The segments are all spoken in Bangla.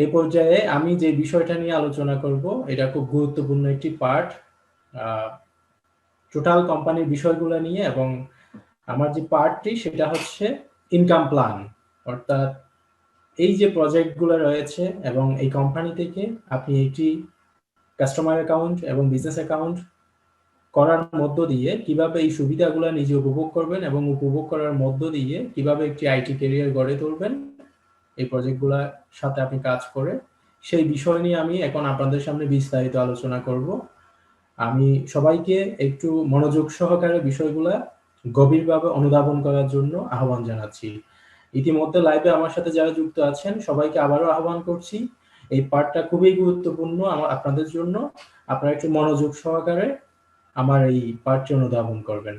এই পর্যায়ে আমি যে বিষয়টা নিয়ে আলোচনা করব এটা খুব গুরুত্বপূর্ণ একটি পার্ট টোটাল কোম্পানির বিষয়গুলো নিয়ে, এবং আমার যে পার্টটি সেটা হচ্ছে ইনকাম প্ল্যান, অর্থাৎ এই যে প্রজেক্টগুলো রয়েছে এবং এই কোম্পানি থেকে আপনি একটি কাস্টমার অ্যাকাউন্ট এবং বিজনেস অ্যাকাউন্ট করার মধ্য দিয়ে কিভাবে এই সুবিধাগুলো নিজে উপভোগ করবেন এবং উপভোগ করার মধ্য দিয়ে কিভাবে একটি আইটি ক্যারিয়ার গড়ে তুলবেন এই প্রজেক্টগুলোর সাথে আপনি কাজ করে, সেই বিষয় নিয়ে আমি এখন আপনাদের সামনে বিস্তারিত আলোচনা করব। আমি সবাইকে একটু মনোযোগ সহকারে বিষয়গুলা গভীরভাবে অনুধাবন করার জন্য আহ্বান জানাচ্ছি। ইতিমধ্যে লাইভে আমার সাথে যারা যুক্ত আছেন সবাইকে আবারও আহ্বান করছি, এই পার্টটা খুবই গুরুত্বপূর্ণ আপনাদের জন্য। আপনারা একটু মনোযোগ সহকারে আমার এই পার্টটি অনুধাবন করবেন।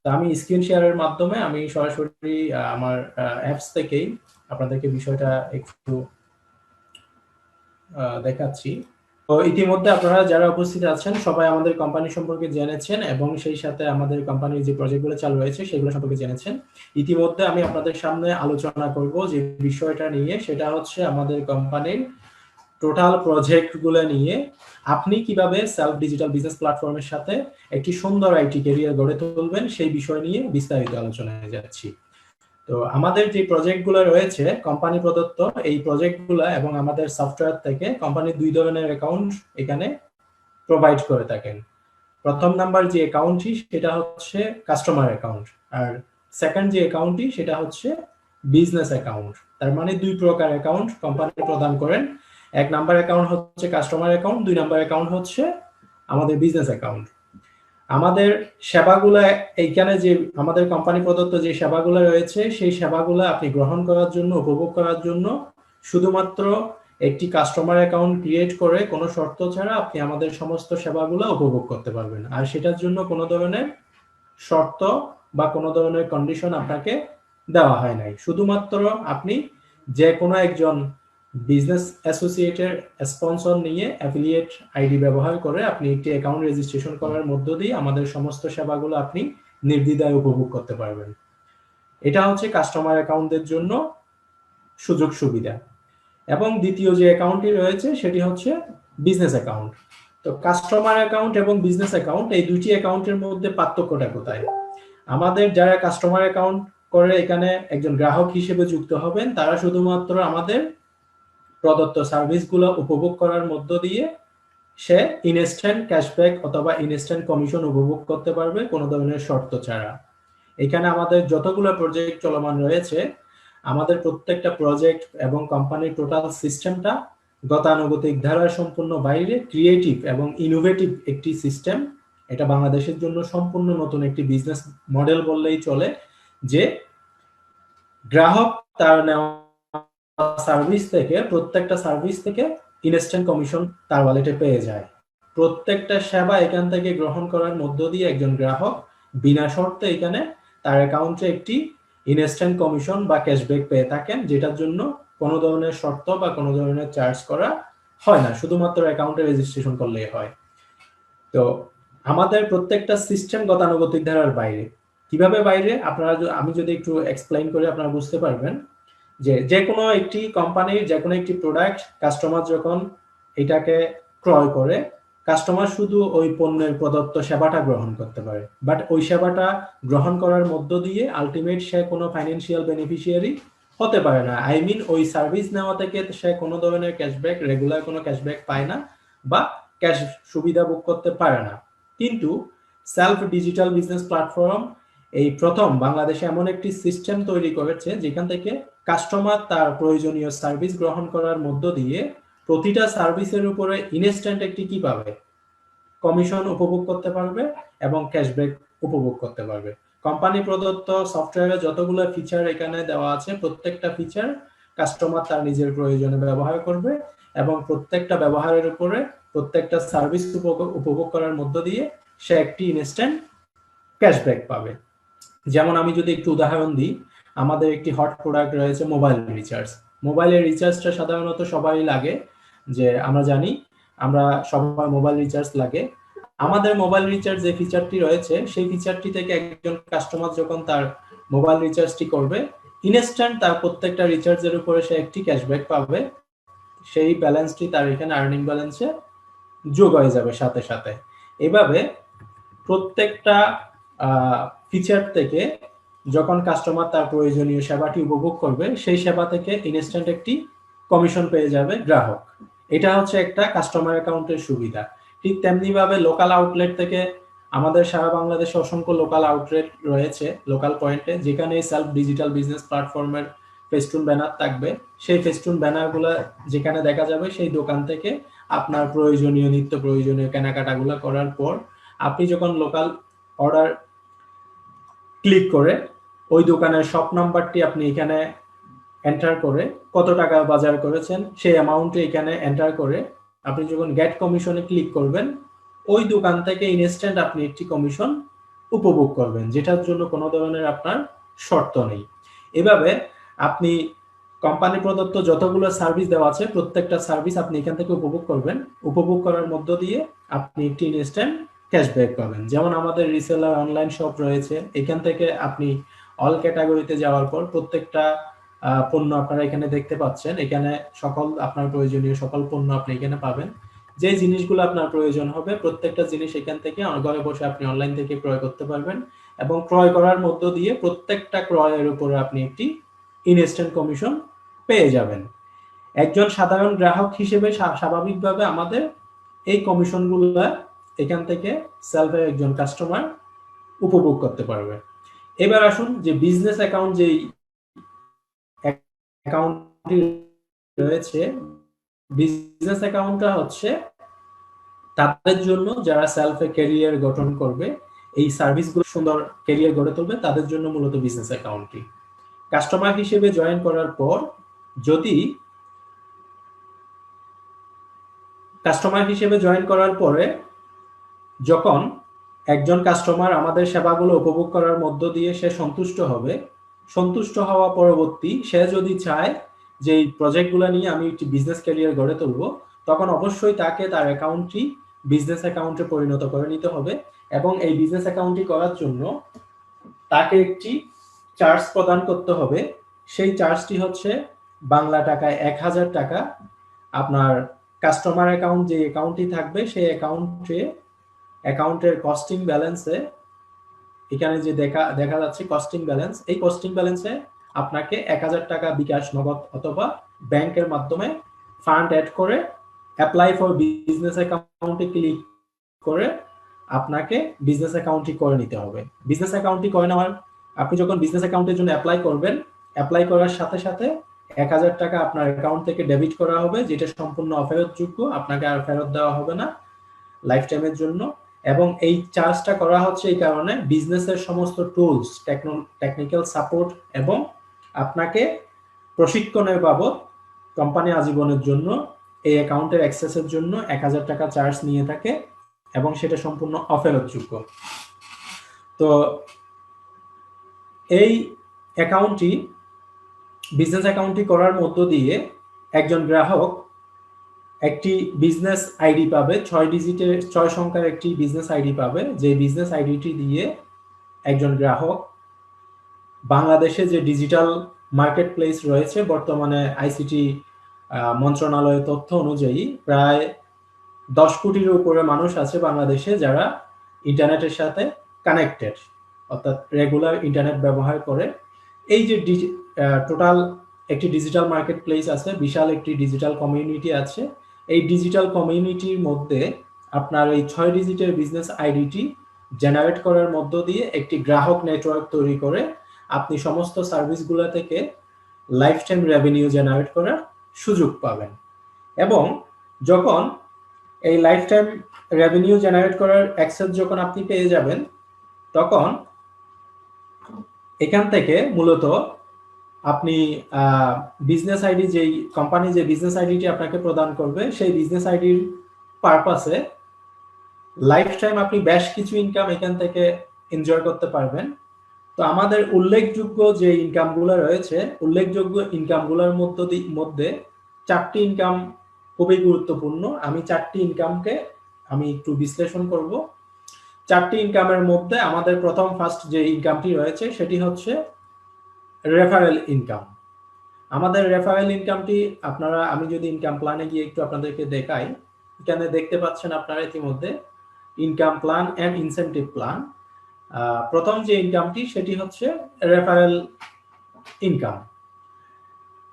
তো আমি স্ক্রিন শেয়ারের মাধ্যমে আমি সরাসরি আমার অ্যাপস থেকেই আপনাদেরকে বিষয়টা একটু দেখাচ্ছি। তো ইতিমধ্যে আপনারা যারা উপস্থিত আছেন সবাই আমাদের কোম্পানি সম্পর্কে জেনেছেন এবং সেই সাথে আমাদের কোম্পানির যে প্রজেক্টগুলো চালু রয়েছে সেগুলো সম্পর্কে জেনেছেন। ইতিমধ্যে আমি আপনাদের সামনে আলোচনা করব যে বিষয়টা নিয়ে, সেটা হচ্ছে আমাদের কোম্পানির টোটাল প্রজেক্টগুলো নিয়ে আপনি কিভাবে সেলফ ডিজিটাল বিজনেস প্ল্যাটফর্মের সাথে একটি সুন্দর আইটি ক্যারিয়ার গড়ে তুলবেন সেই বিষয় নিয়ে বিস্তারিত আলোচনায় যাচ্ছি। তো আমাদের যে প্রজেক্টগুলো রয়েছে কোম্পানি প্রদত্ত, এই প্রজেক্টগুলো এবং আমাদের সফটওয়্যার থেকে কোম্পানি দুই ধরনের অ্যাকাউন্ট এখানে প্রোভাইড করে থাকেন। প্রথম নাম্বার যে অ্যাকাউন্টটি সেটা হচ্ছে কাস্টমার অ্যাকাউন্ট, আর সেকেন্ড যে অ্যাকাউন্টটি সেটা হচ্ছে বিজনেস অ্যাকাউন্ট। তার মানে দুই প্রকার অ্যাকাউন্ট কোম্পানি প্রদান করেন। এক নাম্বার অ্যাকাউন্ট হচ্ছে কাস্টমার অ্যাকাউন্ট, দুই নাম্বার অ্যাকাউন্ট হচ্ছে আমাদের বিজনেস অ্যাকাউন্ট। আমাদের সেবাগুলো এইখানে যে আমাদের কোম্পানি প্রদত্ত যে সেবাগুলো রয়েছে সেই সেবাগুলো আপনি গ্রহণ করার জন্য, উপভোগ করার জন্য শুধুমাত্র একটি কাস্টমার অ্যাকাউন্ট ক্রিয়েট করে কোনো শর্ত ছাড়া আপনি আমাদের সমস্ত সেবাগুলো উপভোগ করতে পারবেন। আর সেটার জন্য কোনো ধরনের শর্ত বা কোনো ধরনের কন্ডিশন আপনাকে দেওয়া হয় নাই। শুধুমাত্র আপনি যে কোনো একজন বিজনেস অ্যাসোসিয়েটের স্পন্সর নিয়ে অ্যাফিলিয়েট আইডি ব্যবহার করে আপনি একটি অ্যাকাউন্ট রেজিস্ট্রেশন করার মধ্য দিয়ে আমাদের সমস্ত সেবাগুলো আপনি নির্দ্বিধায় উপভোগ করতে পারবেন। এটা হচ্ছে কাস্টমার অ্যাকাউন্টের জন্য সুযোগ সুবিধা। এবং দ্বিতীয় যে অ্যাকাউন্টটি রয়েছে সেটি হচ্ছে বিজনেস অ্যাকাউন্ট। তো কাস্টমার অ্যাকাউন্ট এবং বিজনেস অ্যাকাউন্ট এই দুইটি অ্যাকাউন্টের মধ্যে পার্থক্যটা কোথায়? আমাদের যারা কাস্টমার অ্যাকাউন্ট করে এখানে একজন গ্রাহক হিসেবে যুক্ত হবেন, তারা শুধুমাত্র আমাদের প্রদত্ত সার্ভিসগুলো উপভোগ করার মধ্য দিয়ে সে ইনস্ট্যান্ট ক্যাশব্যাক অথবা ইনস্ট্যান্ট কমিশন উপভোগ করতে পারবে কোনো ধরনের শর্ত ছাড়া। এখানে আমাদের যতগুলো প্রজেক্ট চলমান রয়েছে, আমাদের প্রত্যেকটা প্রজেক্ট এবং কোম্পানির টোটাল সিস্টেমটা গতানুগতিক ধারার সম্পূর্ণ বাইরে ক্রিয়েটিভ এবং ইনোভেটিভ একটি সিস্টেম। এটা বাংলাদেশের জন্য সম্পূর্ণ নতুন একটি বিজনেস মডেল বললেই চলে, যে গ্রাহক তার নেওয়া সার্ভিস থেকে, প্রত্যেকটা সার্ভিস থেকে ইনস্ট্যান্ট কমিশন তার ওয়ালেটে পেয়ে যায়। প্রত্যেকটা সেবা এখান থেকে গ্রহণ করার মধ্য দিয়ে একজন গ্রাহক বিনা শর্তে এখানে তার অ্যাকাউন্টে একটি ইনস্ট্যান্ট কমিশন বা ক্যাশব্যাক পেয়ে থাকেন, যেটার জন্য কোনো ধরনের শর্ত বা কোনো ধরনের চার্জ করা হয় না, শুধুমাত্র অ্যাকাউন্টে রেজিস্ট্রেশন করলেই হয়। তো আমাদের প্রত্যেকটা সিস্টেম গতানুগতিক ধারার বাইরে। কিভাবে বাইরে? আপনারা আমি যদি একটু এক্সপ্লেইন করি আপনারা বুঝতে পারবেন। যে কোনো একটি কোম্পানির যে কোনো একটি প্রোডাক্ট কাস্টমার যখন এটাকে ক্রয় করে, কাস্টমার শুধু ওই পণ্যের প্রদত্ত সেবাটা গ্রহণ করতে পারে, বাট ওই সেবাটা গ্রহণ করার মধ্য দিয়ে আলটিমেট সে কোনো ফাইন্যান্সিয়াল বেনিফিশিয়ারি হতে পারে না। আই মিন ওই সার্ভিস নেওয়া থেকে সে কোনো ধরনের ক্যাশব্যাক, রেগুলার কোনো ক্যাশব্যাক পায় না বা ক্যাশ সুবিধা ভোগ করতে পারে না। কিন্তু সেলফ ডিজিটাল বিজনেস প্ল্যাটফর্ম এই প্রথম বাংলাদেশে এমন একটি সিস্টেম তৈরি করেছে যেখান থেকে কাস্টমার তার প্রয়োজনীয় সার্ভিস গ্রহণ করার মধ্য দিয়ে প্রতিটা সার্ভিসের উপরে ইনস্ট্যান্ট একটি কি পাবে? কমিশন উপভোগ করতে পারবে এবং ক্যাশব্যাক উপভোগ করতে পারবে। কোম্পানি প্রদত্ত সফটওয়্যারে যতগুলো ফিচার এখানে দেওয়া আছে, প্রত্যেকটা ফিচার কাস্টমার তার নিজের প্রয়োজনে ব্যবহার করবে এবং প্রত্যেকটা ব্যবহারের উপরে প্রত্যেকটা সার্ভিস উপভোগ করার মধ্য দিয়ে সে একটি ইনস্ট্যান্ট ক্যাশব্যাক পাবে। যেমন আমি যদি একটু উদাহরণ দিই, আমাদের একটি হট প্রোডাক্ট রয়েছে মোবাইল রিচার্জ। মোবাইলের রিচার্জটা সাধারণত সবাই লাগে, যে আমরা জানি আমরা সবার মোবাইল রিচার্জ লাগে। আমাদের মোবাইল রিচার্জ যে ফিচারটি রয়েছে সেই ফিচারটি থেকে একজন কাস্টমার যখন তার মোবাইল রিচার্জটি করবে, ইনস্ট্যান্ট তার প্রত্যেকটা রিচার্জের উপরে সে একটি ক্যাশব্যাক পাবে সেই ব্যালেন্সটি তার এখানে আর্নিং ব্যালেন্সে যোগ হয়ে যাবে সাথে সাথে। এভাবে প্রত্যেকটা ফিচার থেকে যখন কাস্টমার তার প্রয়োজনীয় সেবাটি উপভোগ করবে, সেই সেবা থেকে ইনস্ট্যান্ট একটি কমিশন পেয়ে যাবে গ্রাহক। এটা হচ্ছে একটা কাস্টমার অ্যাকাউন্টের সুবিধা। ঠিক তেমনিভাবে লোকাল আউটলেট থেকে আমাদের সারা বাংলাদেশে অসংখ্য লোকাল আউটলেট রয়েছে, লোকাল পয়েন্টে, যেখানে সেলফ ডিজিটাল বিজনেস প্ল্যাটফর্মের ফেস্টুন ব্যানার থাকবে। সেই ফেস্টুন ব্যানারগুলো যেখানে দেখা যাবে, সেই দোকান থেকে আপনার প্রয়োজনীয় নিত্য প্রয়োজনীয় কেনাকাটাগুলো করার পর আপনি যখন লোকাল অর্ডার ক্লিক করে ওই দোকানের শপ নাম্বারটি আপনি এখানে এন্টার করে কত টাকা বাজার করেছেন সেই অ্যামাউন্টটি এখানে এন্টার করে আপনি যখন গেট কমিশনে ক্লিক করবেন, ওই দোকান থেকে ইনস্ট্যান্ট আপনি একটি কমিশন উপভোগ করবেন, যেটার জন্য কোনো ধরনের আপনার শর্ত নেই। এভাবে আপনি কোম্পানি প্রদত্ত যতগুলো সার্ভিস দেওয়া আছে প্রত্যেকটা সার্ভিস আপনি এখান থেকে উপভোগ করবেন। উপভোগ করার মধ্য দিয়ে আপনি একটি ইনস্ট্যান্ট ক্যাশব্যাক পাবেন। যেমন আমাদের রিসেলার অনলাইন শপ রয়েছে, এখান থেকে আপনি অল ক্যাটাগরিতে যাওয়ার পর প্রত্যেকটা পণ্য আপনারা এখানে দেখতে পাচ্ছেন। এখানে সকল আপনার প্রয়োজনীয় সকল পণ্য আপনি এখানে পাবেন। যে জিনিসগুলো আপনার প্রয়োজন হবে প্রত্যেকটা জিনিস এখান থেকে ঘরে বসে আপনি অনলাইন থেকে ক্রয় করতে পারবেন, এবং ক্রয় করার মধ্য দিয়ে প্রত্যেকটা ক্রয়ের উপরে আপনি একটি ইনস্ট্যান্ট কমিশন পেয়ে যাবেন। একজন সাধারণ গ্রাহক হিসেবে স্বাভাবিকভাবে আমাদের এই কমিশনগুলো এখান থেকে সেলফের একজন কাস্টমার উপভোগ করতে পারবে। এবার আসুন যে বিজনেস অ্যাকাউন্ট যেই অ্যাকাউন্টটি রয়েছে, বিজনেস অ্যাকাউন্টটা হচ্ছে তাদের জন্য যারা সেলফে ক্যারিয়ার গঠন করবে, এই সার্ভিসগুলো সুন্দর ক্যারিয়ার গড়ে তুলবে, তাদের জন্য মূলত বিজনেস অ্যাকাউন্টটি। কাস্টমার হিসেবে জয়েন করার পর যদি কাস্টমার হিসেবে জয়েন করার পরে যখন একজন কাস্টমার আমাদের সেবাগুলো উপভোগ করার মধ্য দিয়ে সে সন্তুষ্ট হবে, সন্তুষ্ট হওয়া পরবর্তী সে যদি চায় যে এই প্রজেক্টগুলো নিয়ে আমি একটি বিজনেস ক্যারিয়ার গড়ে তুলব, তখন অবশ্যই তাকে তার অ্যাকাউন্টটি বিজনেস অ্যাকাউন্টে পরিণত করে নিতে হবে। এবং এই বিজনেস অ্যাকাউন্টটি করার জন্য তাকে একটি চার্জ প্রদান করতে হবে। সেই চার্জটি হচ্ছে বাংলা টাকায় ১,০০০ টাকা। আপনার কাস্টমার অ্যাকাউন্ট যে অ্যাকাউন্টটি থাকবে সেই অ্যাকাউন্টের কস্টিং ব্যালেন্সে এখানে যে দেখা যাচ্ছে কস্টিং ব্যালেন্স, এই কস্টিং ব্যালেন্সে আপনাকে ১,০০০ টাকা বিকাশ, নগদ অথবা ব্যাংকের মাধ্যমে ফান্ড অ্যাড করে অ্যাপ্লাই ফর বিজনেস অ্যাকাউন্টে ক্লিক করে আপনাকে বিজনেস অ্যাকাউন্টটি করে নিতে হবে। বিজনেস অ্যাকাউন্টটি করে নেওয়ার আপনি যখন বিজনেস অ্যাকাউন্টের জন্য অ্যাপ্লাই করবেন, অ্যাপ্লাই করার সাথে সাথে ১,০০০ টাকা আপনার অ্যাকাউন্ট থেকে ডেবিট করা হবে, যেটা সম্পূর্ণ অফেরতযোগ্য, আপনাকে আর ফেরত দেওয়া হবে না লাইফ টাইমের জন্য। এবং এই চার্জটা করা হচ্ছে এই কারণে বিজনেসের সমস্ত টুলস, টেকনিক্যাল সাপোর্ট এবং আপনাকে প্রশিক্ষণের বাবদ কোম্পানি আজীবনের জন্য এই অ্যাকাউন্টের অ্যাক্সেসের জন্য ১,০০০ টাকা চার্জ নিয়ে থাকে, এবং সেটা সম্পূর্ণ অফেরতযোগ্য। তো এই অ্যাকাউন্টটি বিজনেস অ্যাকাউন্টটি করার মধ্য দিয়ে একজন গ্রাহক একটি বিজনেস আইডি পাবে, ৬ সংখ্যার একটি বিজনেস আইডি পাবে, যে বিজনেস আইডিটি দিয়ে একজন গ্রাহক বাংলাদেশে যে ডিজিটাল মার্কেট প্লেস রয়েছে, বর্তমানে আইসিটি মন্ত্রণালয়ের তথ্য অনুযায়ী প্রায় ১০ কোটির উপরে মানুষ আছে বাংলাদেশে যারা ইন্টারনেটের সাথে কানেক্টেড, অর্থাৎ রেগুলার ইন্টারনেট ব্যবহার করে। এই যে টোটাল একটি ডিজিটাল মার্কেট প্লেস আছে, বিশাল একটি ডিজিটাল কমিউনিটি আছে। এই ডিজিটাল কমিউনিটির মধ্যে আপনার এই ৬ ডিজিটের বিজনেস আইডিটি জেনারেট করার মধ্য দিয়ে একটি গ্রাহক নেটওয়ার্ক তৈরি করে আপনি সমস্ত সার্ভিসগুলো থেকে লাইফ টাইম রেভিনিউ জেনারেট করার সুযোগ পাবেন। এবং যখন এই লাইফ টাইম রেভিনিউ জেনারেট করার অ্যাক্সেস যখন আপনি পেয়ে যাবেন, তখন এখান থেকে মূলত আপনি বিজনেস আইডি, যেই কোম্পানি যে বিজনেস আইডিটি আপনাকে প্রদান করবে, সেই বিজনেস আইডির পারপাসে লাইফ টাইম আপনি বেশ কিছু ইনকাম এখান থেকে এনজয় করতে পারবেন। তো আমাদের উল্লেখযোগ্য যে ইনকামগুলো রয়েছে, উল্লেখযোগ্য ইনকামগুলোর মধ্যে ৪টি ইনকাম খুবই গুরুত্বপূর্ণ। আমি ৪টি ইনকামকে আমি একটু বিশ্লেষণ করব। ৪টি ইনকামের মধ্যে আমাদের ফার্স্ট যে ইনকামটি রয়েছে সেটি হচ্ছে রেফারেল ইনকাম। আমাদের রেফারেল ইনকামটি আপনারা, আমি যদি ইনকাম প্ল্যানে গিয়ে একটু আপনাদেরকে দেখাই, এখানে দেখতে পাচ্ছেন আপনারা ইতিমধ্যে income plan and incentive plan. প্রথম যে ইনকামটি সেটি হচ্ছে রেফারেল ইনকাম।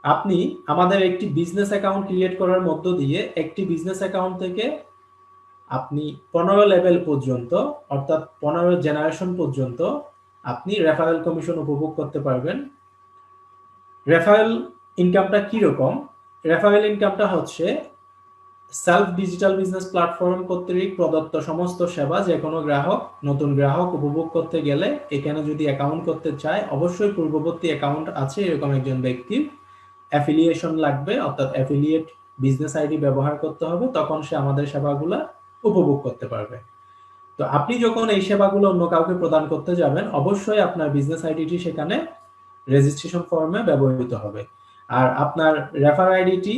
আপনি আমাদের একটি বিজনেস অ্যাকাউন্ট ক্রিয়েট করার মধ্য দিয়ে একটি বিজনেস অ্যাকাউন্ট থেকে আপনি 15 লেভেল পর্যন্ত, অর্থাৎ 15 জেনারেশন পর্যন্ত আপনি রেফারেল কমিশন উপভোগ করতে পারবেন। রেফারেল ইনকামটা কি রকম? রেফারেল ইনকামটা হচ্ছে সেলফ ডিজিটাল বিজনেস প্ল্যাটফর্ম কর্তৃক প্রদত্ত সমস্ত সেবা যে কোনো গ্রাহক, নতুন গ্রাহক উপভোগ করতে গেলে এখানে যদি অ্যাকাউন্ট করতে চায়, অবশ্যই পূর্ববর্তী অ্যাকাউন্ট আছে এরকম একজন ব্যক্তির অ্যাফিলিয়েশন লাগবে, অর্থাৎ অ্যাফিলিয়েট বিজনেস আইডি ব্যবহার করতে হবে, তখন সে আমাদের সেবাগুলো উপভোগ করতে পারবে। তো আপনি যখন এই সেবাগুলো অন্য কাউকে প্রদান করতে যাবেন, অবশ্যই আপনার বিজনেস আইডিটি সেখানে রেজিস্ট্রেশন ফর্মে ব্যবহৃত হবে। আর আপনার রেফার আইডিটি,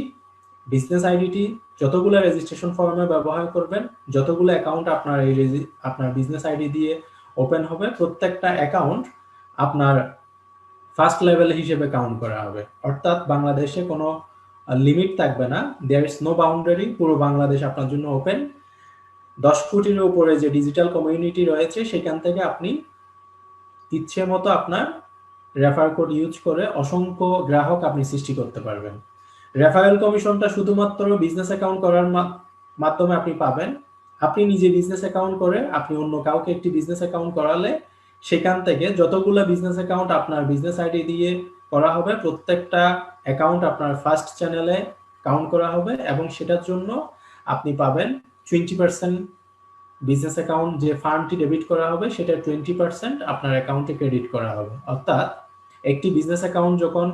বিজনেস আইডিটি যতগুলো রেজিস্ট্রেশন ফর্মে ব্যবহার করবেন, যতগুলো অ্যাকাউন্ট আপনার আপনার বিজনেস আইডি দিয়ে ওপেন হবে, প্রত্যেকটা অ্যাকাউন্ট আপনার ফার্স্ট লেভেল হিসেবে কাউন্ট করা হবে। অর্থাৎ বাংলাদেশে কোনো লিমিট থাকবে না, দেয়ার ইজ নো বাউন্ডারি, পুরো বাংলাদেশ আপনার জন্য ওপেন। 10 কোটির উপরে যে ডিজিটাল কমিউনিটি রয়েছে সেখান থেকে আপনি ইচ্ছে মতো আপনার রেফার কোড ইউজ করে অসংখ্য গ্রাহক আপনি সৃষ্টি করতে পারবেন। রেফারেল কমিশনটা শুধুমাত্র বিজনেস অ্যাকাউন্ট করার মাধ্যমে আপনি পাবেন। আপনি নিজে বিজনেস অ্যাকাউন্ট করে আপনি অন্য কাউকে একটি বিজনেস অ্যাকাউন্ট করালে সেখান থেকে যতগুলো বিজনেস অ্যাকাউন্ট আপনার বিজনেস আইডি দিয়ে করা হবে, প্রত্যেকটা অ্যাকাউন্ট আপনার ফার্স্ট চ্যানেলে কাউন্ট করা হবে এবং সেটার জন্য আপনি পাবেন 20% বিজনেস অ্যাকাউন্ট যে ফান্ডটি ডেবিট করা হবে সেটা 20% আপনার অ্যাকাউন্টে ক্রেডিট করা হবে। অর্থাৎ একটি বিজনেস অ্যাকাউন্ট যখন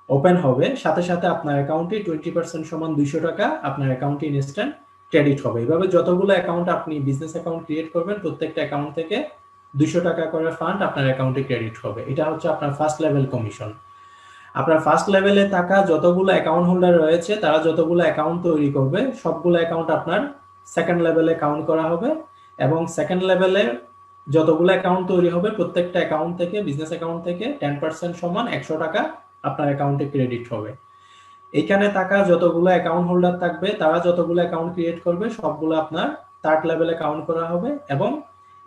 ওপেন হবে সাথে সাথে আপনার অ্যাকাউন্টে 20% সমান 200 টাকা আপনার অ্যাকাউন্টে ইনস্ট্যান্ট ক্রেডিট হবে। এভাবে যতগুলো অ্যাকাউন্ট আপনি বিজনেস অ্যাকাউন্ট ক্রিয়েট করবেন, প্রত্যেকটা অ্যাকাউন্ট থেকে 200 টাকা করে ফান্ড আপনার অ্যাকাউন্টে ক্রেডিট হবে। এটা হচ্ছে আপনার ফার্স্ট লেভেল কমিশন। আপনার ফার্স্ট লেভেলে থাকা যতগুলো অ্যাকাউন্ট হোল্ডার রয়েছে তারা যতগুলো অ্যাকাউন্ট তৈরি করবে সবগুলো অ্যাকাউন্ট আপনার সেকেন্ড লেভেলে কাউন্ট করা হবে এবং সেকেন্ড লেভেলে যতগুলো অ্যাকাউন্ট তৈরি হবে প্রত্যেকটা অ্যাকাউন্ট থেকে, বিজনেস অ্যাকাউন্ট থেকে 10% সমান 100 টাকা আপনার অ্যাকাউন্টে ক্রেডিট হবে। এইখানে থাকা যতগুলো অ্যাকাউন্ট হোল্ডার থাকবে তারা যতগুলো অ্যাকাউন্ট ক্রিয়েট করবে সবগুলো আপনার থার্ড লেভেলে কাউন্ট করা হবে এবং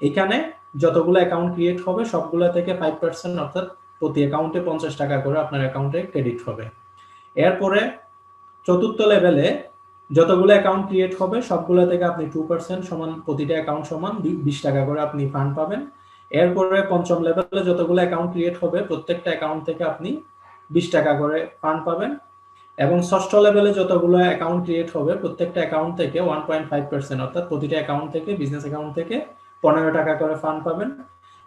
এখানে যতগুলো অ্যাকাউন্ট ক্রিয়েট হবে সবগুলো থেকে 5% অর্থাৎ প্রতি অ্যাকাউন্টে 50 টাকা করে আপনার অ্যাকাউন্টে ক্রেডিট হবে। এরপরে চতুর্থ লেভেলে যতগুলো অ্যাকাউন্ট ক্রিয়েট হবে সবগুলো থেকে আপনি 2% সমান, প্রতিটা অ্যাকাউন্ট সমান 20 টাকা করে আপনি ফান্ড পাবেন। এরপরে পঞ্চম লেভেলে যতগুলো অ্যাকাউন্ট ক্রিয়েট হবে প্রত্যেকটা অ্যাকাউন্ট থেকে আপনি 20 টাকা করে ফান্ড পাবেন এবং ষষ্ঠ লেভেলে যতগুলো অ্যাকাউন্ট ক্রিয়েট হবে প্রত্যেকটা অ্যাকাউন্ট থেকে 1.5% অর্থাৎ প্রতিটা অ্যাকাউন্ট থেকে, বিজনেস অ্যাকাউন্ট থেকে 15 টাকা করে ফান্ড পাবেন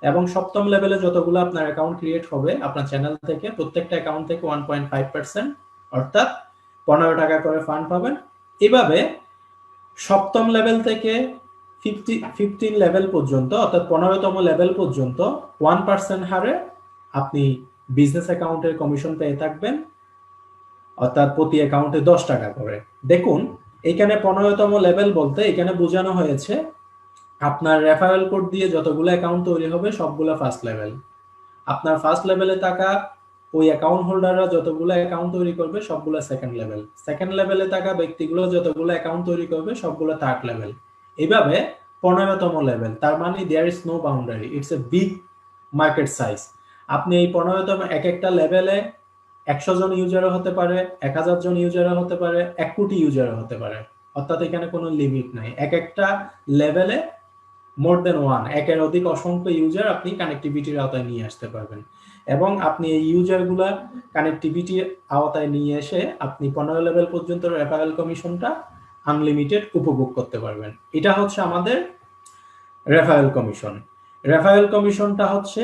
এবং সপ্তম লেভেলে যতগুলো আপনার অ্যাকাউন্ট ক্রিয়েট হবে আপনার চ্যানেল থেকে প্রত্যেকটা অ্যাকাউন্ট থেকে 1.5% অর্থাৎ 15 টাকা করে ফান্ড পাবেন। এভাবে সপ্তম লেভেল থেকে 15 লেভেল পর্যন্ত অর্থাৎ 15তম লেভেল পর্যন্ত 1% হারে আপনি বিজনেস অ্যাকাউন্টের কমিশন পেয়ে থাকবেন, অর্থাৎ প্রতি অ্যাকাউন্টে 10 টাকা করে। দেখুন এখানে 15তম লেভেল বলতে এখানে বোঝানো হয়েছে আপনার রেফারেল কোড দিয়ে যতগুলো অ্যাকাউন্ট তৈরি হবে সবগুলো ফার্স্ট লেভেল। আপনার ফার্স্ট লেভেলে থাকা ওই অ্যাকাউন্ট হোল্ডাররা যতগুলো অ্যাকাউন্ট তৈরি করবে সবগুলো সেকেন্ড লেভেল। সেকেন্ড লেভেলে থাকা ব্যক্তিগুলো যতগুলো অ্যাকাউন্ট তৈরি করবে সবগুলো থার্ড লেভেল। এইভাবে 15তম লেভেল, তার মানে there is no boundary, it's a big market size. আপনি এই 15তম এক একটা লেভেলে 100 জন ইউজারও হতে পারে, 1000 জন ইউজারও হতে পারে, 1 কোটি ইউজারও হতে পারে, অর্থাৎ এখানে কোনো লিমিট নাই। এক একটা লেভেলে মোর দেন ওয়ান, একের অধিক অসংখ্য ইউজার আপনি কানেক্টিভিটির আওতায় নিয়ে আসতে পারবেন এবং আপনি এই ইউজারগুলা কানেক্টিভিটির আওতায় নিয়ে এসে আপনি 15 লেভেল পর্যন্ত রেফারেল কমিশনটা আনলিমিটেড উপভোগ করতে পারবেন। এটা হচ্ছে আমাদের রেফারেল কমিশন। রেফারেল কমিশনটা হচ্ছে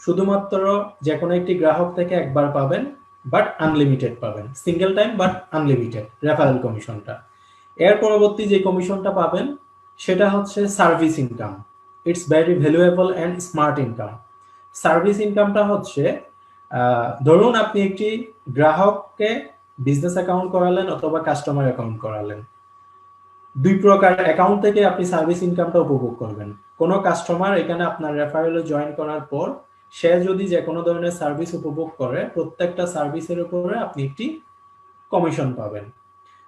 শুধুমাত্র যে কোনো একটি গ্রাহক থেকে একবার পাবেন, বাট আনলিমিটেড পাবেন, single time but unlimited referral কমিশনটা। এর পরবর্তী যে কমিশনটা পাবেন সেটা হচ্ছে service income. It's very valuable and smart income. Service ইনকামটা হচ্ছে ধরুন আপনি একটি গ্রাহককে বিজনেস অ্যাকাউন্ট করালেন অথবা কাস্টমার অ্যাকাউন্ট করালেন, দুই প্রকার অ্যাকাউন্ট থেকে আপনি সার্ভিস ইনকামটা উপভোগ করবেন। কোনো কাস্টমার এখানে আপনার রেফারেলে জয়েন করার পর সে যদি যে কোনো ধরনের সার্ভিস উপভোগ করে প্রত্যেকটা সার্ভিসের উপরে আপনি একটি কমিশন পাবেন।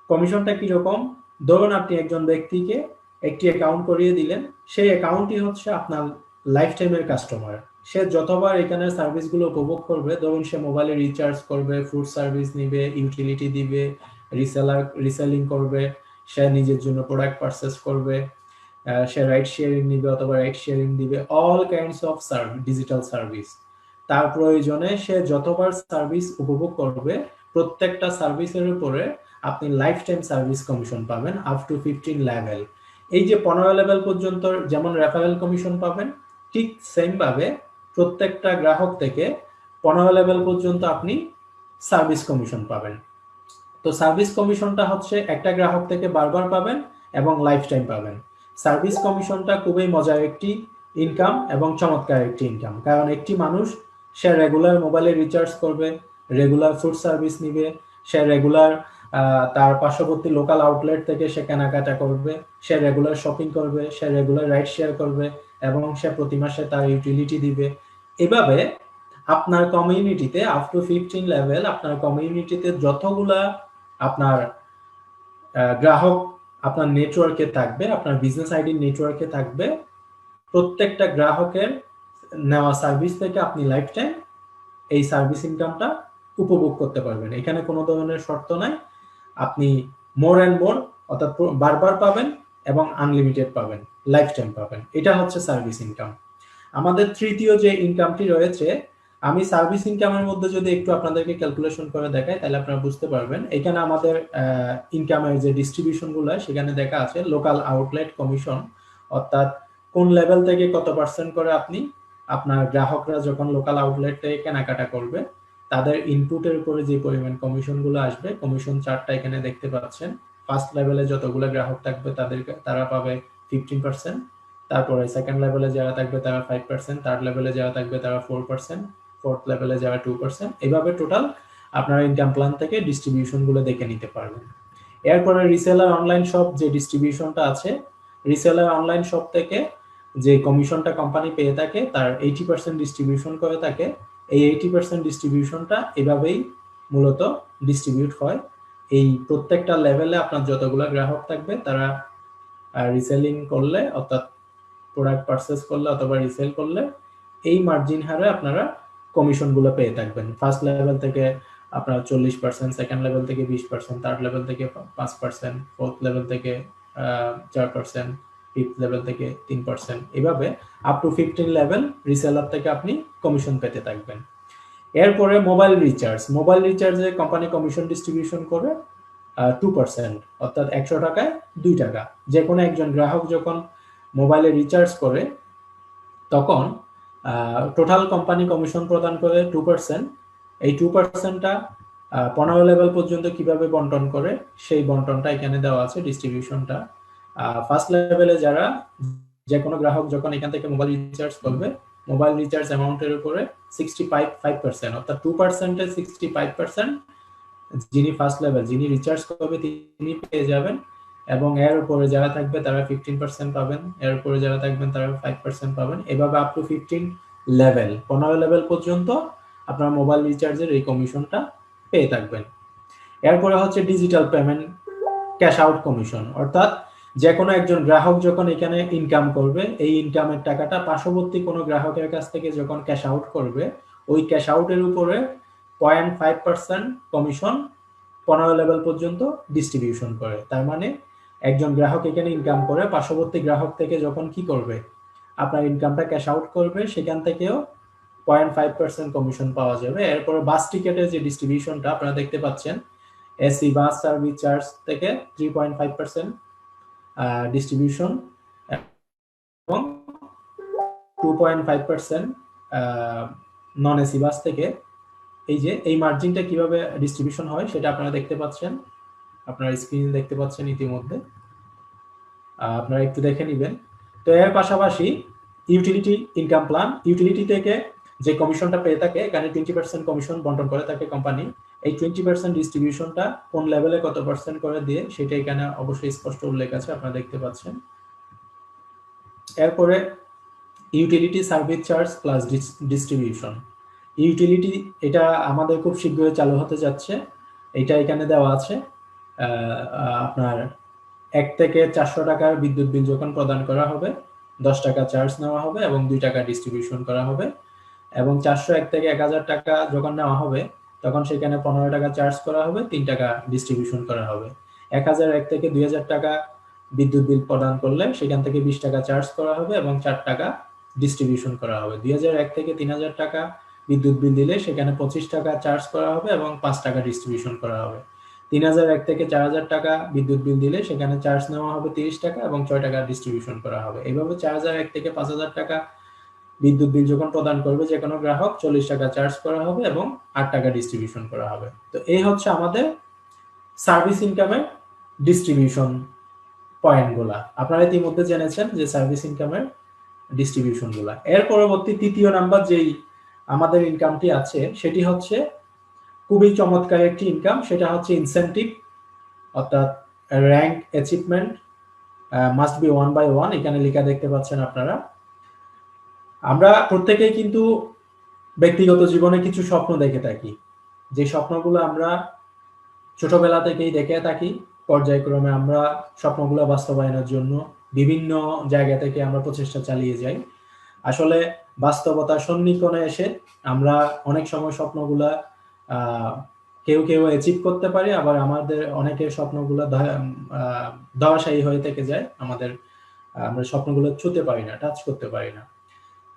কমিশনটা কিরকম? ধরুন আপনি একজন ব্যক্তিকে একটি অ্যাকাউন্ট করিয়ে দিলেন, সেই অ্যাকাউন্টই হচ্ছে আপনার লাইফ টাইমের কাস্টমার। সে যতবার এখানে সার্ভিসগুলো উপভোগ করবে, ধরুন সে মোবাইলে রিচার্জ করবে, ফুড সার্ভিস নিবে, ইউটিলিটি দিবে, রিসেলিং করবে, সে নিজের জন্য প্রোডাক্ট পারচেস করবে, সে রাইড শেয়ারিং নিবে অথবা রাইড শেয়ারিং দিবে, all kinds of digital service. তার প্রয়োজনে সে যতবার সার্ভিস উপভোগ করবে প্রত্যেকটা সার্ভিসের উপরে আপনি লাইফ টাইম সার্ভিস কমিশন পাবেন আপ টু 15 লেভেল। এই যে 15 লেভেল পর্যন্ত যেমন রেফারেল কমিশন পাবেন, ঠিক সেম ভাবে প্রত্যেকটা গ্রাহক থেকে 15 লেভেল পর্যন্ত আপনি সার্ভিস কমিশন পাবেন। তো সার্ভিস কমিশনটা হচ্ছে একটা গ্রাহক থেকে বারবার পাবেন এবং লাইফ টাইম পাবেন। সার্ভিস কমিশনটা খুবই মজার একটি ইনকাম এবং চমৎকার একটি ইনকাম, কারণ একটি মানুষ সে রেগুলার মোবাইলে রিচার্জ করবে, রেগুলার ফুড সার্ভিস নিবে, সে রেগুলার তার পার্শ্ববর্তী লোকাল আউটলেট থেকে সে কেনাকাটা করবে, সে রেগুলার শপিং করবে, সে রেগুলার রাইড শেয়ার করবে এবং সে প্রতি মাসে তার ইউটিলিটি দিবে। এভাবে আপনার কমিউনিটিতে আপ টু 15 লেভেল আপনার কমিউনিটিতে যতগুলা আপনার গ্রাহক আপনার নেটওয়ার্কে থাকবে, আপনার বিজনেস আইডি নেটওয়ার্কে থাকবে, প্রত্যেকটা গ্রাহকের নেওয়া সার্ভিস থেকে আপনি লাইফ টাইম এই সার্ভিস ইনকামটা উপভোগ করতে পারবেন। এখানে কোনো ধরনের শর্ত নাই, আপনি মোর অ্যান্ড মোর অর্থাৎ বারবার পাবেন এবং আনলিমিটেড পাবেন, লাইফ টাইম পাবেন। এটা হচ্ছে সার্ভিস ইনকাম। আমাদের তৃতীয় যে ইনকামটি রয়েছে, আমি সার্ভিস ইনকামের মধ্যে যদি একটু আপনাদেরকে ক্যালকুলেশন করে দেখাই তাহলে আপনারা বুঝতে পারবেন। এখানে আমাদের ইনকামের যে ডিস্ট্রিবিউশনগুলো সেখানে দেখা আছে লোকাল আউটলেট কমিশন, অর্থাৎ কোন লেভেল থেকে কত পার্সেন্ট করে আপনি আপনার গ্রাহকরা যখন লোকাল আউটলেট থেকে কেনাকাটা করবে তাদের ইনপুটের উপরে যে পরিমাণ কমিশনগুলো আসবে, কমিশন চার্টটা এখানে দেখতে পাচ্ছেন। ফার্স্ট লেভেলে যতগুলো গ্রাহক থাকবে তারা পাবে 15%, তারপরে সেকেন্ড লেভেলে যারা থাকবে তারা 5%, থার্ড লেভেলে যারা থাকবে তারা 4%, ফোর্থ লেভেলে যারা 2%। এইভাবে টোটাল আপনারা ইনকাম প্ল্যান থেকে ডিস্ট্রিবিউশন গুলো দেখে নিতে পারবেন। এরপরে রিসেলার অনলাইন শপ যে ডিস্ট্রিবিউশনটা আছে, রিসেলার অনলাইন শপ থেকে যে কমিশনটা কোম্পানি পেয়ে থাকে তার 80% ডিস্ট্রিবিউশন করে থাকে। এই 80% ডিস্ট্রিবিউশনটা এভাবেই মূলত ডিস্ট্রিবিউট হয়। এই প্রত্যেকটা লেভেলে আপনার যতগুলো গ্রাহক থাকবে তারা রিসেলিং করলে অর্থাৎ প্রোডাক্ট পারচেস করলে অথবা রিসেল করলে এই মার্জিন হারে আপনারা কমিশনগুলো পেয়ে থাকবেন। ফার্স্ট লেভেল থেকে আপনার 40%, সেকেন্ড লেভেল থেকে 20%, থার্ড লেভেল থেকে 5%, ফোর্থ লেভেল থেকে 4%, ফিফথ লেভেল থেকে 3%, এভাবে আপ টু 15 লেভেল রিসেলার থেকে আপনি কমিশন পেতে থাকবেন। এরপরে মোবাইল রিচার্জে কোম্পানি কমিশন ডিস্ট্রিবিউশন করে 2%, অর্থাৎ 100 টাকায় 2 টাকা। যে কোনো একজন গ্রাহক যখন মোবাইলে রিচার্জ করে তখন টোটাল কোম্পানি কমিশন প্রদান করে 2%। এই 2%টা 15 লেভেল পর্যন্ত কিভাবে বন্টন করে সেই বন্টনটা এখানে দেওয়া আছে ডিস্ট্রিবিউশনটা। ফার্স্ট লেভেলে যারা যে কোনো গ্রাহক যখন এখান থেকে মোবাইল রিচার্জ করবে, মোবাইল রিচার্জ অ্যামাউন্টের উপরে 65%, অর্থাৎ 2%-এ 65% যিনি ফার্স্ট লেভেল যিনি রিচার্জ করবে তিনি পেয়ে যাবেন, এবং এর উপরে যারা থাকবে তারা 15% পাবেন, এর উপরে যারা থাকবেন তারা 5% পাবেন। এভাবে আপ টু 15 লেভেল 15 লেভেল পর্যন্ত আপনার মোবাইল রিচার্জের এই কমিশনটা পেয়ে থাকবেন। এরপরে হচ্ছে digital payment cash out commission, অর্থাৎ যে কোনো একজন গ্রাহক যখন এখানে ইনকাম করবে এই ইনকামের টাকাটা পার্শ্ববর্তী কোনো গ্রাহকের কাছ থেকে যখন ক্যাশ আউট করবে ওই ক্যাশ আউটের উপরে 0.5% কমিশন 15 লেভেল পর্যন্ত ডিস্ট্রিবিউশন করে। তার মানে একজন গ্রাহক এখানে ইনকাম করে পার্শ্ববর্তী গ্রাহক থেকে যখন কি করবে আপনার ইনকামটা ক্যাশ আউট করবে সেখান থেকেও 0.5% কমিশন পাওয়া যাবে। এরপরে বাস টিকেটের যে ডিস্ট্রিবিউশনটা আপনারা দেখতে পাচ্ছেন, এসি বাস সার্ভিস চার্জ থেকে 3.5% ডিস্ট্রিবিউশন এবং 2.5% নন এসি বাস থেকে। এই যে এই মার্জিনটা কিভাবে ডিস্ট্রিবিউশন হয় সেটা আপনারা দেখতে পাচ্ছেন, আপনারা স্ক্রিনে দেখতে পাচ্ছেন ইতিমধ্যে, আপনারা একটু দেখে নেবেন। তো এর পাশাপাশি ইউটিলিটি ইনকাম প্ল্যান, ইউটিলিটি থেকে যে কমিশনটা পেয়ে থাকে এখানে 20% কমিশন বন্টন করে থাকে কোম্পানি। এই 20% ডিস্ট্রিবিউশনটা কোন লেভেলে কত পার্সেন্ট করে দিয়ে সেটা এখানে অবশ্যই স্পষ্ট উল্লেখ আছে, আপনারা দেখতে পাচ্ছেন। এরপরে utility service charge plus distribution. Utility এটা আমাদের খুব শীঘ্রই চালু হতে যাচ্ছে, এটা এখানে দেওয়া আছে। আপনার 1 থেকে 400 টাকার বিদ্যুৎ বিল যখন প্রদান করা হবে 10 টাকা চার্জ নেওয়া হবে এবং 2 টাকা ডিস্ট্রিবিউশন করা হবে। এবং 401 থেকে 1000 টাকা যখন নেওয়া হবে তখন সেখানে 15 টাকা চার্জ করা হবে, 3 টাকা ডিস্ট্রিবিউশন করা হবে। 1001 থেকে 2000 টাকা বিদ্যুৎ বিল প্রদান করলে সেখান থেকে 20 টাকা চার্জ করা হবে এবং 4 টাকা ডিস্ট্রিবিউশন করা হবে। 2001 থেকে 3000 টাকা বিদ্যুৎ বিল দিলে সেখানে 25 টাকা চার্জ করা হবে এবং 5 টাকা ডিস্ট্রিবিউশন করা হবে। 3001 থেকে 4000 টাকা বিদ্যুৎ বিল দিলে সেখানে চার্জ নেওয়া হবে 30 টাকা এবং 6 টাকা ডিস্ট্রিবিউশন করা হবে। এইভাবে 4001 থেকে 5000 টাকা বিদ্যুৎ বিল যখন প্রদান করবে যে কোনো গ্রাহক 40 টাকা চার্জ করা হবে এবং 8 টাকা ডিস্ট্রিবিউশন করা হবে। তো এই হচ্ছে আমাদের সার্ভিস ইনকামের ডিস্ট্রিবিউশন পয়েন্টগুলা। আপনারা ইতিমধ্যে জেনেছেন যে সার্ভিস ইনকামের ডিস্ট্রিবিউশনগুলা। এর পরবর্তী তৃতীয় নাম্বার যেই আমাদের ইনকামটি আছে সেটি হচ্ছে খুবই চমৎকার একটি ইনকাম, সেটা হচ্ছে ইনসেনটিভ, অর্থাৎ rank achievement must be 1 by 1, এখানে লেখা দেখতে পাচ্ছেন আপনারা। আমরা প্রত্যেকেই কিন্তু ব্যক্তিগত জীবনে কিছু স্বপ্ন দেখে থাকি, যে স্বপ্নগুলো আমরা ছোটবেলা থেকেই দেখে থাকি। পর্যায়ক্রমে আমরা স্বপ্নগুলো বাস্তবায়নের জন্য বিভিন্ন জায়গা থেকে আমরা প্রচেষ্টা চালিয়ে যাই। আসলে বাস্তবতার সন্নিকটে এসে আমরা অনেক সময় স্বপ্নগুলা কেউ অ্যাচিভ করতে পারি, আবার আমাদের অনেকের স্বপ্নগুলো ধরাশায়ী হয়ে থেকে যায়, আমরা স্বপ্নগুলো ছুঁতে পারি না, টাচ করতে পারি না।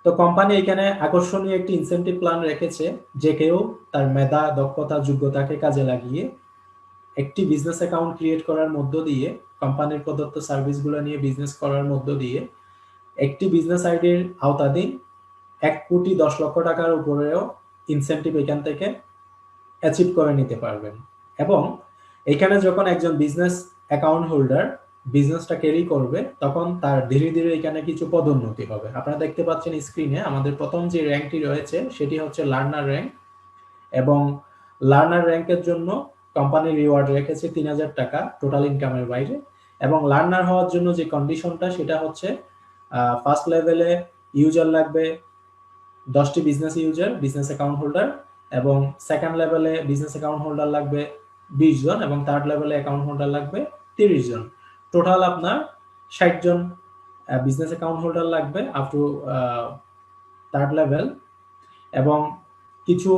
তো কোম্পানি এখানে আকর্ষণীয় একটি ইনসেনটিভ প্ল্যান রেখেছে, যে কেউ তার মেধা, দক্ষতা, যোগ্যতাকে কাজে লাগিয়ে একটি বিজনেস অ্যাকাউন্ট ক্রিয়েট করার মধ্য দিয়ে, কোম্পানির প্রদত্ত সার্ভিসগুলো নিয়ে বিজনেস করার মধ্য দিয়ে একটি বিজনেস আইডির আওতাধীন 1,10,00,000 টাকার উপরেও ইনসেনটিভ এখান থেকে অ্যাচিভ করে নিতে পারবেন। এবং এখানে যখন একজন বিজনেস অ্যাকাউন্ট হোল্ডার বিজনেসটা ক্যারি করবে তখন তার ধীরে ধীরে এখানে কিছু পদোন্নতি হবে। আপনারা দেখতে পাচ্ছেন স্ক্রিনে আমাদের প্রথম যে র্যাঙ্কটি রয়েছে সেটি হচ্ছে লার্নার র্যাঙ্ক, এবং লার্নার র্যাঙ্কের জন্য কোম্পানি রিওয়ার্ড রেখেছে 3000 টাকা টোটাল ইনকামের বাইরে। এবং লার্নার হওয়ার জন্য যে কন্ডিশনটা সেটা হচ্ছে ফার্স্ট লেভেলে ইউজার লাগবে 10টি business user, business account holder, এবং সেকেন্ড লেভেলে বিজনেস অ্যাকাউন্ট হোল্ডার লাগবে 20 জন, এবং থার্ড লেভেলে অ্যাকাউন্ট হোল্ডার লাগবে 30 জন। টোটাল আপনার 60 জন বিজনেস অ্যাকাউন্ট হোল্ডার লাগবে আপ টু থার্ড লেভেল। এবং কিছু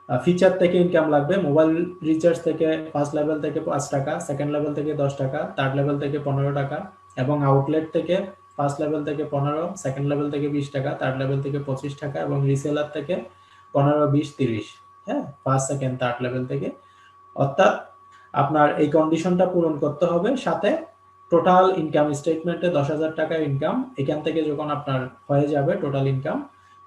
ফিচার থেকে ইনকাম লাগবে। মোবাইল রিচার্জ থেকে ফার্স্ট লেভেল থেকে 5 টাকা, সেকেন্ড লেভেল থেকে 10 টাকা, থার্ড লেভেল থেকে 15 টাকা, এবং আউটলেট থেকে ফার্স্ট লেভেল থেকে 15, সেকেন্ড লেভেল থেকে 20 টাকা, থার্ড লেভেল থেকে 25 টাকা, এবং রিসেলার থেকে 15, 20, 30, হ্যাঁ, ফার্স্ট সেকেন্ড থার্ড লেভেল থেকে। অর্থাৎ আপনার এই কন্ডিশনটা পূরণ করতে হবে, সাথে টোটাল ইনকাম স্টেটমেন্টে 10,000 টাকা ইনকাম এখান থেকে যখন আপনার হয়ে যাবে টোটাল ইনকাম,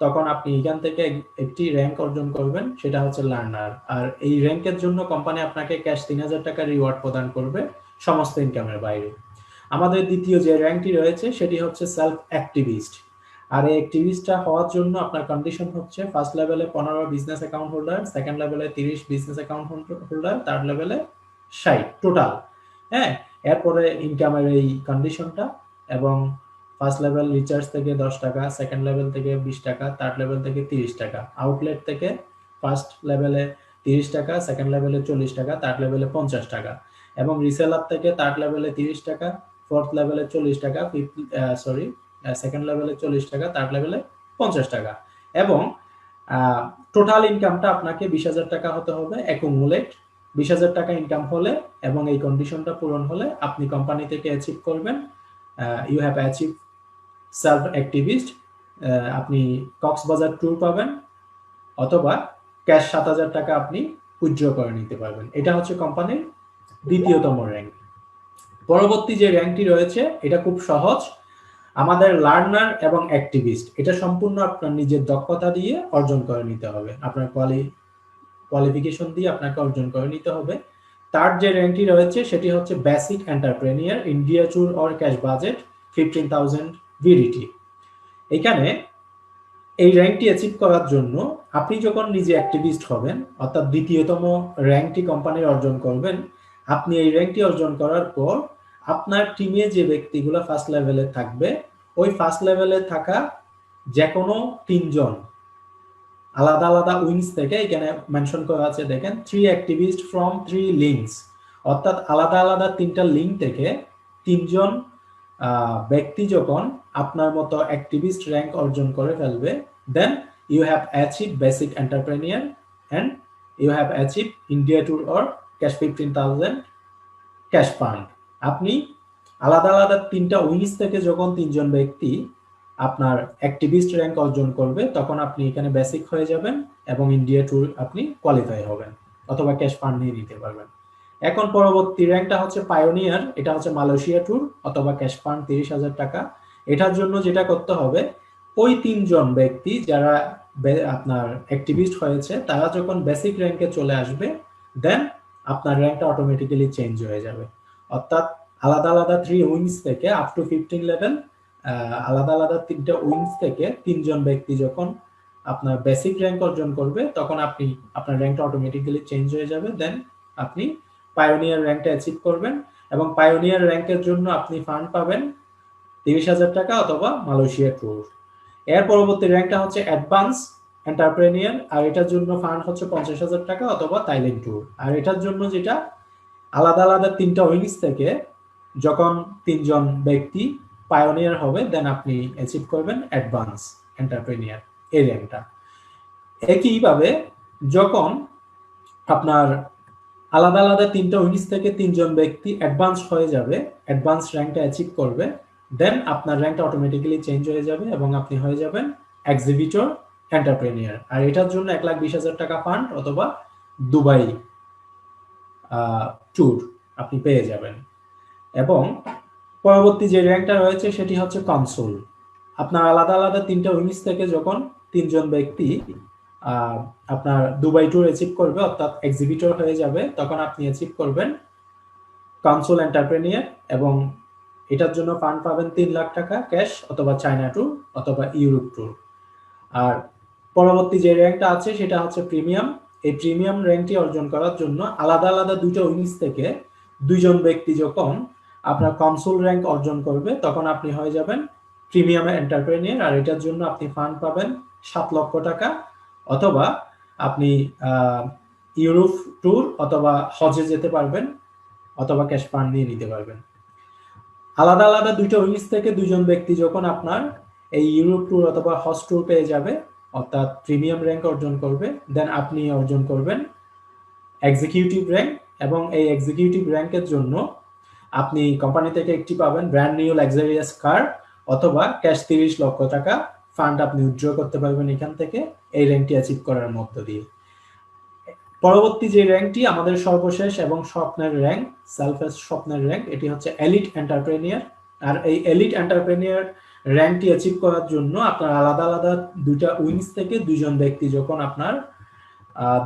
তখন আপনি এখান থেকে একটি র্যাঙ্ক অর্জন করবেন, সেটা হচ্ছে লার্নার। আর এই র্যাঙ্কের জন্য কোম্পানি আপনাকে ক্যাশ 3000 টাকা রিওয়ার্ড প্রদান করবে সমস্ত ইনকামের বাইরে। আমাদের দ্বিতীয় যে র্যাঙ্কটি রয়েছে সেটি হচ্ছে সেলফ অ্যাক্টিভিস্ট। আর এই অ্যাক্টিভিস্টটা হওয়ার জন্য আপনার কন্ডিশন হচ্ছে ফার্স্ট লেভেলে 15 বিজনেস অ্যাকাউন্ট হোল্ডার, সেকেন্ড লেভেলে 30 বিজনেস অ্যাকাউন্ট হোল্ডার, থার্ড লেভেলে 60 টোটাল, হ্যাঁ। এরপরে ইনকামের এই কন্ডিশনটা, এবং ফার্স্ট লেভেল রিচার্জ থেকে 10 টাকা, সেকেন্ড লেভেল থেকে 20 টাকা, থার্ড লেভেল থেকে 30 টাকা, আউটলেট থেকে ফার্স্ট লেভেলে 30 টাকা, সেকেন্ড লেভেলে 40 টাকা, থার্ড লেভেলে 50 টাকা, এবং রিসেলার থেকে থার্ড লেভেলে 30 টাকা, ফোর্থ লেভেলে 40 টাকা, সেকেন্ড লেভেলে 40 টাকা, থার্ড লেভেলে 50 টাকা। এবং টোটাল ইনকামটা আপনাকে 20,000 টাকা হতে হবে অ্যাকুমুলেট। 20,000 টাকা ইনকাম হলে এবং এই কন্ডিশনটা পূরণ হলে আপনি কোম্পানি থেকে অ্যাচিভ করবেন, you have achieve self activist. আপনি কক্সবাজার ট্যুর পাবেন, অথবা ক্যাশ 7,000 টাকা আপনি উইথড্র করে নিতে পারবেন। এটা হচ্ছে কোম্পানির দ্বিতীয়তম র্যাঙ্ক। পরবর্তী যে র্যাঙ্কটি রয়েছে এটা খুব সহজ। আমাদের লার্নার এবং অ্যাক্টিভিস্ট এটা সম্পূর্ণ আপনার নিজের দক্ষতা দিয়ে অর্জন করে নিতে হবে, আপনার কোয়ালিফিকেশন দিয়ে আপনাকে অর্জন করে নিতে হবে। তার যে র্যাঙ্কটি রয়েছে সেটি হচ্ছে basic entrepreneur, India tour or cash budget 15,000 VDT. এখানে এই র্যাঙ্কটি অ্যাচিভ করার জন্য আপনি যখন নিজে অ্যাক্টিভিস্ট হবেন, অর্থাৎ দ্বিতীয়তম র্যাঙ্কটি কোম্পানির অর্জন করবেন, আপনি এই র্যাঙ্কটি অর্জন করার পর আপনার টিমে যে ব্যক্তিগুলো ফার্স্ট লেভেলে থাকবে, ওই ফার্স্ট লেভেলে থাকা যে কোনো তিনজন আলাদা আলাদা উইংস থেকে, এখানে মেনশন করা আছে দেখেন, 3 অ্যাক্টিভিস্ট ফ্রম 3 লিঙ্কস, অর্থাৎ আলাদা আলাদা 3টা লিঙ্ক থেকে তিনজন ব্যক্তি যখন আপনার মতো অ্যাক্টিভিস্ট র্যাঙ্ক অর্জন করে ফেলবে, then you have achieve basic entrepreneur and you have achieve India tour or cash 15,000 cash fund. আপনি আলাদা আলাদা 3টা উইংস থেকে যখন তিনজন ব্যক্তি আপনার অ্যাক্টিভিস্ট র্যাঙ্ক অর্জন করবে, তখন আপনি এখানে বেসিক হয়ে যাবেন এবং ইন্ডিয়া ট্যুর আপনি কোয়ালিফাই হবেন অথবা ক্যাশ ফান্ড নিয়ে নিতে পারবেন। এখন পরবর্তী র্যাঙ্কটা হচ্ছে পায়োনিয়ার, এটা হচ্ছে মালয়েশিয়া ট্যুর অথবা ক্যাশ ফান্ড 30,000 টাকা। এটার জন্য যেটা করতে হবে, ওই তিনজন ব্যক্তি যারা আপনার অ্যাক্টিভিস্ট হয়েছে তারা যখন বেসিক র্যাঙ্কে চলে আসবে, দেন আপনার র্যাঙ্কটা অটোমেটিক্যালি চেঞ্জ হয়ে যাবে। অর্থাৎ আলাদা আলাদা 3 উইংস থেকে আপ টু 15 লেভেল, আলাদা আলাদা 3টা উইংস থেকে তিনজন ব্যক্তি যখন আপনার বেসিক র্যাঙ্ক অর্জন করবে, তখন আপনি আপনার র্যাঙ্কটা অটোমেটিক্যালি চেঞ্জ হয়ে যাবে। দেন আপনি পায়োনিয়ার র্যাঙ্কটা অ্যাচিভ করবেন এবং পায়োনিয়ার র্যাঙ্কের জন্য আপনি ফান্ড পাবেন 30,000 টাকা অথবা মালয়েশিয়া ট্যুর। এর পরবর্তী র্যাঙ্কটা হচ্ছে অ্যাডভান্স এন্টারপ্রেনিয়ার, আর এটার জন্য ফান্ড হচ্ছে 50,000 টাকা অথবা থাইল্যান্ড ট্যুর। আর এটার জন্য যেটা আলাদা আলাদা 3টা উইংস থেকে যখন তিনজন ব্যক্তি পায়োনিয়ার হবে, দেন আপনি অ্যাচিভ করবেন অ্যাডভান্স এন্টারপ্রেনিয়ার এই র্যাঙ্কটা। একইভাবে যখন আপনার আলাদা আলাদা 3টা উইংস থেকে তিনজন ব্যক্তি অ্যাডভান্স হয়ে যাবে, অ্যাডভান্স র্যাঙ্কটা অ্যাচিভ করবে, দেন আপনার র্যাঙ্কটা অটোমেটিক্যালি চেঞ্জ হয়ে যাবে এবং আপনি হয়ে যাবেন এক্সিবিটর এন্টারপ্রেনিয়ার। আর এটার জন্য 1,20,000 টাকা ফান্ড অথবা দুবাই ট্যুর আপনি পেয়ে যাবেন। এবং পরবর্তী যে র্যাঙ্কটা রয়েছে সেটি হচ্ছে কনসুল। আপনার আলাদা আলাদা 3টা উইংস থেকে যখন তিনজন ব্যক্তি আপনার দুবাই ট্যুর অ্যাচিভ করবে, অর্থাৎ এক্সিবিটর হয়ে যাবে, তখন আপনি অ্যাচিভ করবেন কনসুল এন্টারপ্রেনিয়ার এবং এটার জন্য ফান্ড পাবেন 3 লাখ টাকা ক্যাশ অথবা চায়না ট্যুর অথবা ইউরোপ ট্যুর। আর পরবর্তী যে র্যাঙ্কটা আছে সেটা হচ্ছে প্রিমিয়াম। এই প্রিমিয়াম র্যাঙ্কটি অর্জন করার জন্য আলাদা আলাদা 2টা উইংস থেকে দুইজন ব্যক্তি যখন আপনার কনসুল র্যাঙ্ক অর্জন করবে, তখন আপনি হয়ে যাবেন প্রিমিয়াম এন্টারপ্রেনিয়ার। আর এটার জন্য আপনি ফান্ড পাবেন 7 লক্ষ টাকা অথবা আপনি ইউরোপ ট্যুর অথবা হজে যেতে পারবেন অথবা ক্যাশ ফান্ড নিয়ে নিতে পারবেন। আলাদা আলাদা 2টা উইংস থেকে দুইজন ব্যক্তি যখন আপনার এই ইউরোপ ট্যুর অথবা হজ ট্যুর পেয়ে যাবে, অর্থাৎ প্রিমিয়াম র্যাঙ্ক অর্জন করবে, দেন আপনি অর্জন করবেন এক্সিকিউটিভ র্যাঙ্ক। এবং এই এক্সিকিউটিভ র্যাঙ্কের জন্য আপনি কোম্পানি থেকে একটি পাবেন ব্র্যান্ড নিউ লাক্সারিয়াস কার অথবা ক্যাশ 30 লক্ষ টাকা ফান্ড আপনি উইথড্র করতে পারবেন এখান থেকে এই র্যাঙ্কটি অ্যাচিভ করার মধ্য দিয়ে। পরবর্তী যে র্যাঙ্কটি আমাদের সর্বশেষ এবং স্বপ্নের র্যাঙ্ক, সেলফের স্বপ্নের র্যাঙ্ক, এটি হচ্ছে এলিট এন্টারপ্রেনিয়ার। আর এই এলিট এন্টারপ্রেনিয়ার র্যাঙ্কটি অ্যাচিভ করার জন্য আপনার আলাদা আলাদা 2টা উইংস থেকে দুইজন ব্যক্তি যখন আপনার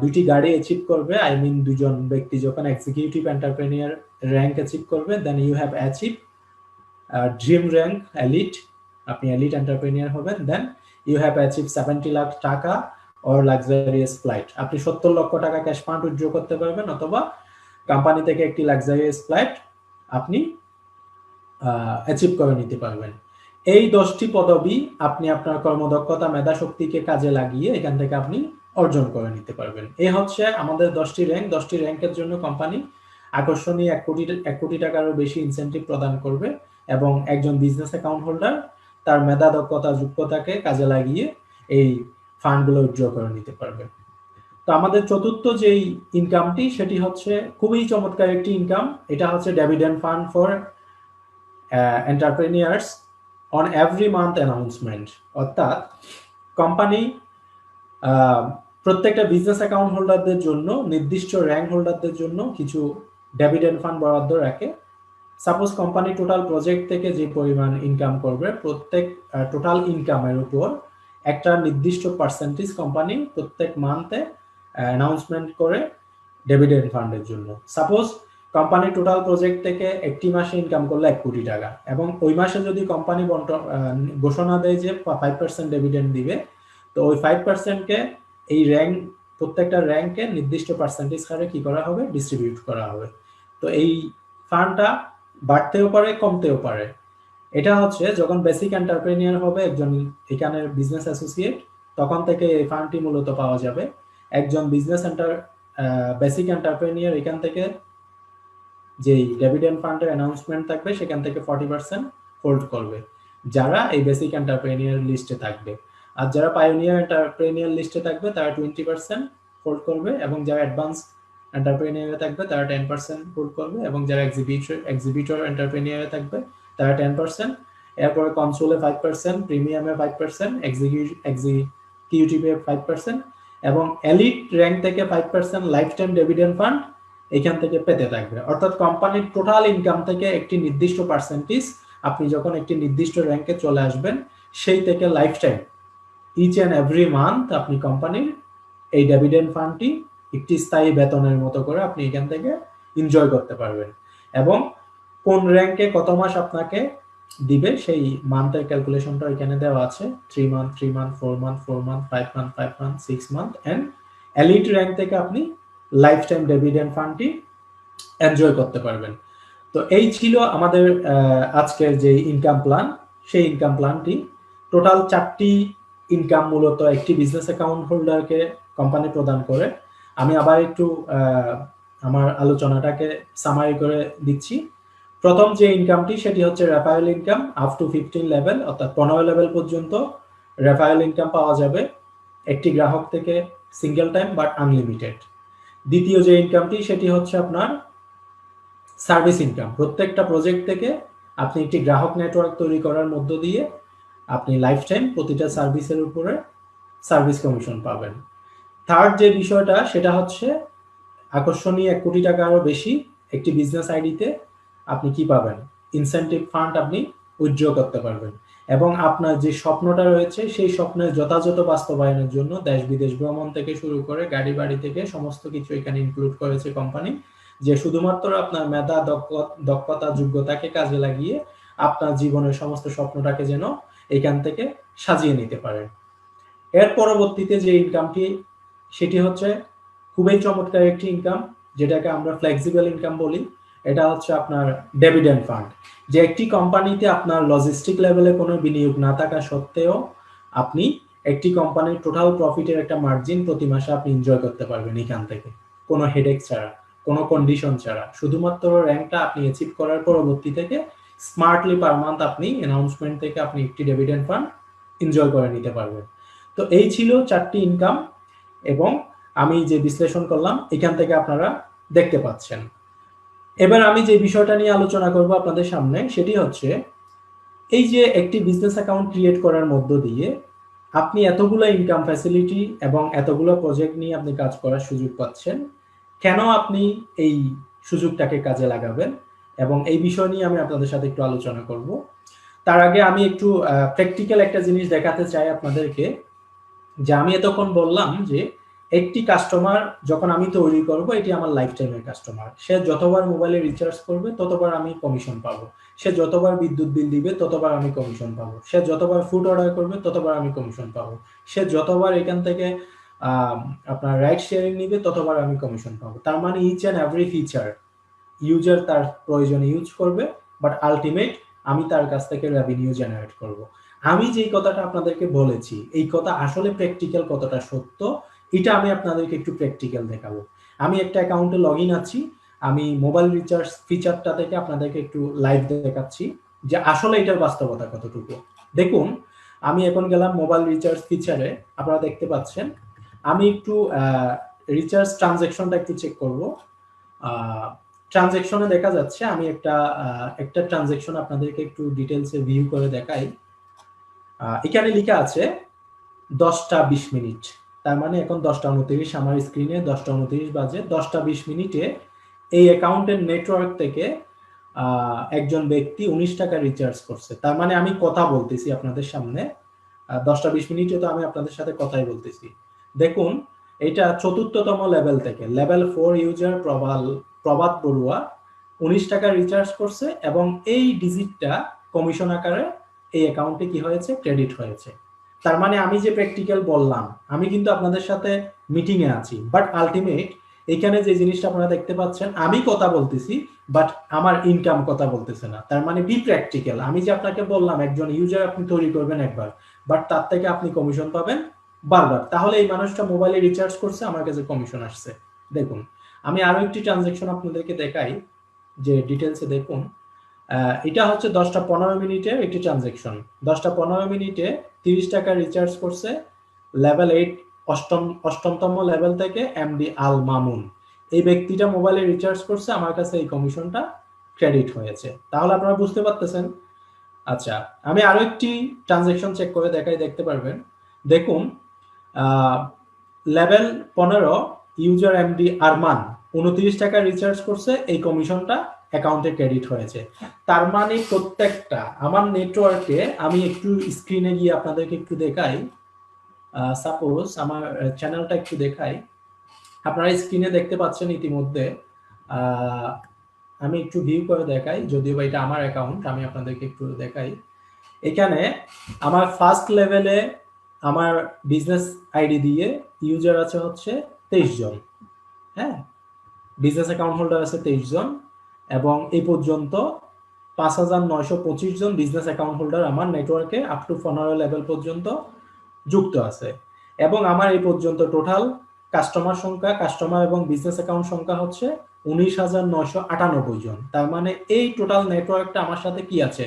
2টি গাড়ি অ্যাচিভ করবে, আই মিন দুজন ব্যক্তি যখন এক্সিকিউটিভ এন্টারপ্রেনিয়ার র্যাঙ্ক অ্যাচিভ করবে, then you have achieve dream rank elite, আপনি এলিট এন্টারপ্রেনিয়ার হবেন। Then you have achieve 70 lakh টাকা অর লাক্সারিয়াস ফ্লাইট, আপনি 70 লক্ষ টাকা ক্যাশ ফান্ড উইথড্র করতে পারবেন অথবা কোম্পানি থেকে একটি লাক্সারিয়াস ফ্লাইট আপনি অ্যাচিভ করে নিতে পারবেন। এই 10টি পদবি আপনি আপনার কর্মদক্ষতা মেধা শক্তিকে কাজে লাগিয়ে এখান থেকে আপনি অর্জন করে নিতে পারবেন। এই হচ্ছে আমাদের 10টি র্যাঙ্ক। 10টি র্যাঙ্কের জন্য কোম্পানি আকর্ষণীয় 1 কোটি টাকারও বেশি ইনসেন্টিভ প্রদান করবে এবং একজন বিজনেস অ্যাকাউন্ট হোল্ডার তার মেধা দক্ষতা যোগ্যতাকে কাজে লাগিয়ে এই ফান্ডগুলো উইথড্র করে নিতে পারবে। তো আমাদের চতুর্থ যেই ইনকামটি সেটি হচ্ছে খুবই চমৎকার একটি ইনকাম। এটা হচ্ছে dividend fund for এন্টারপ্রেনিয়ার্স on every month announcement. অর্থাৎ কোম্পানি প্রত্যেকটা বিজনেস অ্যাকাউন্ট হোল্ডারদের জন্য, নির্দিষ্ট র্যাঙ্ক হোল্ডারদের জন্য কিছু ডিভিডেন্ড ফান্ড বরাদ্দ রাখে। সাপোজ কোম্পানি টোটাল প্রজেক্ট থেকে যে পরিমাণ ইনকাম করবে, প্রত্যেক টোটাল ইনকামের উপর একটা নির্দিষ্ট পার্সেন্টেজ কোম্পানি প্রত্যেক মান্থে অ্যানাউন্সমেন্ট করে ডিভিডেন্ড ফান্ডের জন্য। সাপোজ কোম্পানি টোটাল প্রজেক্ট থেকে একটি মাসে ইনকাম করলো 1 কোটি টাকা এবং ওই মাসে যদি কোম্পানি ঘোষণা দেয় যে 5% ডিভিডেন্ড দিবে, তো ওই 5%কে এই র্যাঙ্ক, প্রত্যেকটা র্যাঙ্কে নির্দিষ্ট পার্সেন্টেজ হারে কি করা হবে, ডিস্ট্রিবিউট করা হবে। তো এই ফান্ডটা বাড়তেও পারে কমতেও পারে। এটা হচ্ছে যখন বেসিক এন্টারপ্রেনিয়ার হবে একজন এখানে বিজনেস অ্যাসোসিয়েট, তখন থেকে এই ফান্ডটি মূলত পাওয়া যাবে। একজন বেসিক এন্টারপ্রেনিয়ার এখান থেকে যেই ডেভিডেন্ড ফান্ডের অ্যানাউন্সমেন্ট থাকবে সেখান থেকে 40% হোল্ড করবে যারা এই বেসিক এন্টারপ্রেনিয়ার লিস্টে থাকবে। আর যারা পায়োনিয়ার এন্টারপ্রেনিয়ার লিস্টে থাকবে তারা 20% হোল্ড করবে, এবং যারা অ্যাডভান্স এন্টারপ্রেনিয়ারে থাকবে তারা 10% হোল্ড করবে, এবং যারা এক্সিবিটর এন্টারপ্রেনিয়ারে থাকবে তারা 10%, এরপরে কনসোলে 5%, প্রিমিয়ামে 5%, এক্সিকিউটিভে 5%, এবং এলিট র্যাঙ্ক থেকে 5% লাইফ টাইম ডিভিডেন্ড ফান্ড এখান থেকে পেতে থাকবে। অর্থাৎ কোম্পানির টোটাল ইনকাম থেকে একটি নির্দিষ্ট পার্সেন্টেজ আপনি যখন একটি নির্দিষ্ট র্যাঙ্কে চলে আসবেন সেই থেকে life time each and every month আপনি কোম্পানির এই ডিভিডেন্ড ফান্ডটি একটি স্থায়ী বেতনের মতো করে আপনি এখান থেকে এনজয় করতে পারবেন। এবং কোন র্যাঙ্কে কত মাস আপনাকে দিবে সেই মান্থের ক্যালকুলেশনটা এখানে দেওয়া আছে। 3 month, 3 month, 4 month, 4 month, 5 month, 5 month, 6 month, and elite rank থেকে আপনি লাইফ টাইম ডিভিডেন্ড ফান্ডটি এনজয় করতে পারবেন। তো এই ছিল আমাদের আজকের যে ইনকাম প্ল্যান। সেই ইনকাম প্ল্যানটি টোটাল 4টি ইনকাম মূলত একটি বিজনেস অ্যাকাউন্ট হোল্ডারকে কোম্পানি প্রদান করে। আমি আবার একটু আমার আলোচনাটাকে সামারি করে দিচ্ছি। প্রথম যে ইনকামটি সেটি হচ্ছে referral income up to 15 level, অর্থাৎ 15 লেভেল পর্যন্ত রেফারেল ইনকাম পাওয়া যাবে একটি গ্রাহক থেকে সিঙ্গেল টাইম বাট আনলিমিটেড। দ্বিতীয় যে ইনকামটি সেটি হচ্ছে আপনার সার্ভিস ইনকাম। প্রত্যেকটা প্রজেক্ট থেকে আপনি একটি গ্রাহক নেটওয়ার্ক তৈরি করার মধ্য দিয়ে আপনি লাইফ টাইম প্রতিটা সার্ভিসের উপরে সার্ভিস কমিশন পাবেন। থার্ড যে বিষয়টা সেটা হচ্ছে আকর্ষণীয় 1 কোটি টাকারও বেশি একটি বিজনেস আইডিতে আপনি কি পাবেন, ইনসেন্টিভ ফান্ড আপনি উইথড্র করতে পারবেন। এবং আপনার যে স্বপ্নটা রয়েছে সেই স্বপ্নের যথাযথ বাস্তবায়নের জন্য দেশ বিদেশ ভ্রমণ থেকে শুরু করে গাড়ি বাড়ি থেকে সমস্ত কিছু এখানে ইনক্লুড করেছে কোম্পানি, যে শুধুমাত্র আপনার মেধা, দক্ষতা, যোগ্যতাকে কাজে লাগিয়ে আপনার জীবনের সমস্ত স্বপ্নটাকে যেন এখান থেকে সাজিয়ে নিতে পারেন। এর পরবর্তীতে যে ইনকামটি সেটি হচ্ছে খুবই চমৎকার একটি ইনকাম, যেটাকে আমরা ফ্লেক্সিবল ইনকাম বলি। এটা হচ্ছে আপনার ডিভিডেন্ড ফান্ড, যে একটি কোম্পানিতে আপনার লজিস্টিক লেভেলে কোনো বিনিয়োগ না থাকা সত্ত্বেও আপনি একটি কোম্পানির টোটাল প্রফিটের একটা মার্জিন প্রতি মাসে আপনি এনজয় করতে পারবেন এখান থেকে, কোনো হেডেক ছাড়া, কোনো কন্ডিশন ছাড়া। শুধুমাত্র র্যাঙ্কটা আপনি অ্যাচিভ করার পরবর্তী থেকে স্মার্টলি পার মান্থ আপনি অ্যানাউন্সমেন্ট থেকে আপনি একটি ডিভিডেন্ড ফান্ড এনজয় করে নিতে পারবেন। তো এই ছিল 4টি ইনকাম, এবং আমি যে বিশ্লেষণ করলাম এখান থেকে আপনারা দেখতে পাচ্ছেন। এবার আমি যে বিষয়টা নিয়ে আলোচনা করব আপনাদের সামনে সেটি হচ্ছে এই যে একটি বিজনেস অ্যাকাউন্ট ক্রিয়েট করার মধ্য দিয়ে আপনি এতগুলো ইনকাম ফ্যাসিলিটি এবং এতগুলো প্রজেক্ট নিয়ে আপনি কাজ করার সুযোগ পাচ্ছেন, কেন আপনি এই সুযোগটাকে কাজে লাগাবেন, এবং এই বিষয় নিয়ে আমি আপনাদের সাথে একটু আলোচনা করব। তার আগে আমি একটু প্র্যাকটিক্যাল একটা জিনিস দেখাতে চাই আপনাদেরকে, যে আমি এতক্ষণ বললাম যে একটি কাস্টমার যখন আমি তৈরি করব এটি আমার লাইফ টাইমের কাস্টমার। সে যতবার মোবাইলে রিচার্জ করবে ততবার আমি কমিশন পাবো, সে যতবার বিদ্যুৎ বিল দিবে ততবার আমি কমিশন পাবো, সে যতবার ফুড অর্ডার করবে ততবার আমি কমিশন পাবো, সে যতবার এখান থেকে আপনার রাইড শেয়ারিং নিবে ততবার আমি কমিশন পাবো। তার মানে each and every feature user তার প্রয়োজনে ইউজ করবে, বাট আলটিমেট আমি তার কাছ থেকে রেভিনিউ জেনারেট করব। আমি যেই কথাটা আপনাদেরকে বলেছি এই কথা আসলে প্র্যাকটিক্যাল কতটা সত্য এটা আমি আপনাদেরকে একটু প্র্যাকটিক্যাল দেখাবো। আমি একটা অ্যাকাউন্টে লগইন আছি, আমি মোবাইল রিচার্জ ফিচারটা থেকে আপনাদেরকে একটু লাইভ দেখাচ্ছি যে আসলে এটার বাস্তবতা কতটুকু। দেখুন, আমি এখন গেলাম মোবাইল রিচার্জ ফিচারে, আপনারা দেখতে পাচ্ছেন। আমি একটু রিচার্জ ট্রানজ্যাকশনটা একটু চেক করব। ট্রানজ্যাকশনে দেখা যাচ্ছে, আমি একটা ট্রানজ্যাকশন আপনাদেরকে একটু ডিটেলসে ভিউ করে দেখাই। এখানে লেখা আছে 10টা 20 মিনিট, তার মানে এখন 10টা 29, আমার স্ক্রিনে 10টা 29 বাজে। 10টা 20 মিনিটে এই অ্যাকাউন্টের নেটওয়ার্ক থেকে একজন ব্যক্তি 19 টাকা রিচার্জ করছে। তার মানে আমি কথা বলতেছি আপনাদের সামনে, 10টা 20 মিনিটে তো আমি আপনাদের সাথে কথাই বলতেছি। দেখুন, এটা 4র্থতম লেভেল থেকে, লেভেল 4 ইউজার প্রভাত বড়ুয়া 19 টাকা রিচার্জ করছে, এবং এই ডিজিটটা কমিশন আকারে এই অ্যাকাউন্টে কি হয়েছে, ক্রেডিট হয়েছে। তার মানে আমি যে প্র্যাকটিক্যাল বললাম, আমি কিন্তু আপনাদের সাথে মিটিংয়ে আছি, বাট আলটিমেট এখানে যে জিনিসটা আপনারা দেখতে পাচ্ছেন, আমি কথা বলতেছি বাট আমার ইনকাম কথা বলতেছে না। তার মানে বি প্র্যাকটিক্যাল। আমি যে আপনাকে বললাম একজন ইউজার আপনি তৈরি করবেন একবার, বাট তার থেকে আপনি কমিশন পাবেন বারবার। তাহলে এই মানুষটা মোবাইলে রিচার্জ করছে, আমার কাছে কমিশন আসছে। দেখুন, আমি আরো একটি ট্রানজাকশন আপনাদেরকে দেখাই, যে ডিটেলসে দেখুন। এটা হচ্ছে 10টা 15 মিনিটের একটি ট্রানজাকশন। 10টা 15 মিনিটে 30 টাকা রিচার্জ করছে লেভেল 8 অষ্টমতম লেভেল থেকে এমডি আল মামুন। এই ব্যক্তিটা মোবাইলে রিচার্জ করছে, আমার কাছে এই কমিশনটা ক্রেডিট হয়েছে। তাহলে আপনারা বুঝতে পারতেছেন। আচ্ছা, আমি আরো একটি ট্রানজাকশন চেক করে দেখাই, দেখতে পারবেন। দেখুন, লেভেল 15 ইউজার এমডি আরমান 29 টাকা রিচার্জ করছে, এই কমিশনটা অ্যাকাউন্টে ক্রেডিট হয়েছে। তার মানে প্রত্যেকটা আমার নেটওয়ার্কে, আমি একটু স্ক্রিনে গিয়ে আপনাদেরকে একটু দেখাই, সাপোজ আমার চ্যানেলটা একটু দেখাই। আপনারা স্ক্রিনে দেখতে পাচ্ছেন ইতিমধ্যে। আমি একটু ভিউ করে দেখাই, যদিও বা এটা আমার অ্যাকাউন্ট, আমি আপনাদেরকে একটু দেখাই। এখানে আমার ফার্স্ট লেভেলে আমার বিজনেস আইডি দিয়ে ইউজার আছে হচ্ছে 23 জন। হ্যাঁ, বিজনেস অ্যাকাউন্ট হোল্ডার আছে 23 জন, এবং এই পর্যন্ত 5925 জন বিজনেস অ্যাকাউন্ট হোল্ডার আমার নেটওয়ার্কে আপ টু 15 লেভেল পর্যন্ত যুক্ত আছে। এবং আমার এই পর্যন্ত টোটাল কাস্টমার এবং বিজনেস অ্যাকাউন্ট সংখ্যা হচ্ছে 19,998 জন। তার মানে এই টোটাল নেটওয়ার্কটা আমার সাথে কি আছে,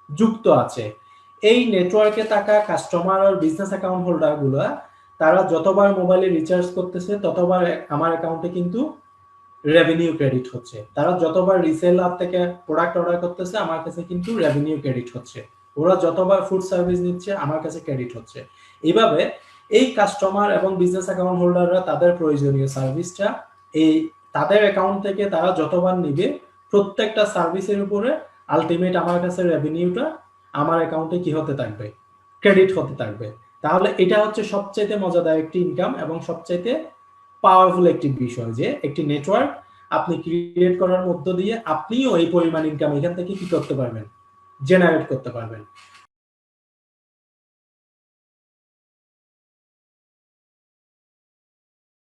যুক্ত আছে। এই নেটওয়ার্কে থাকা কাস্টমার আর বিজনেস অ্যাকাউন্ট হোল্ডার গুলা, তারা যতবার মোবাইলে রিচার্জ করতেছে ততবার আমার অ্যাকাউন্টে কিন্তু রেভিনিউ ক্রেডিট হচ্ছে। তারা যতবার রিসেলার থেকে প্রোডাক্ট অর্ডার করতেছে, আমার কাছে কিন্তু রেভিনিউ ক্রেডিট হচ্ছে। ওরা যতবার ফুড সার্ভিস নিচ্ছে, আমার কাছে ক্রেডিট হচ্ছে। এইভাবে এই কাস্টমার এবং বিজনেস অ্যাকাউন্ট হোল্ডাররা তাদের প্রয়োজনীয় সার্ভিসটা এই তাদের অ্যাকাউন্ট থেকে তারা যতবার নিবে, প্রত্যেকটা সার্ভিসের উপরে আলটিমেট আমার কাছে রেভিনিউটা আমার অ্যাকাউন্টে কি হতে থাকবে, ক্রেডিট হতে থাকবে। তাহলে এটা হচ্ছে সবচাইতে মজাদার একটি ইনকাম এবং সবচাইতে পাওয়ারফুল একটি বিষয়, যে একটি নেটওয়ার্ক আপনি ক্রিয়েট করার মধ্য দিয়ে আপনিও এই পরিমাণ ইনকাম এখান থেকে কি করতে পারবেন, জেনারেট করতে পারবেন।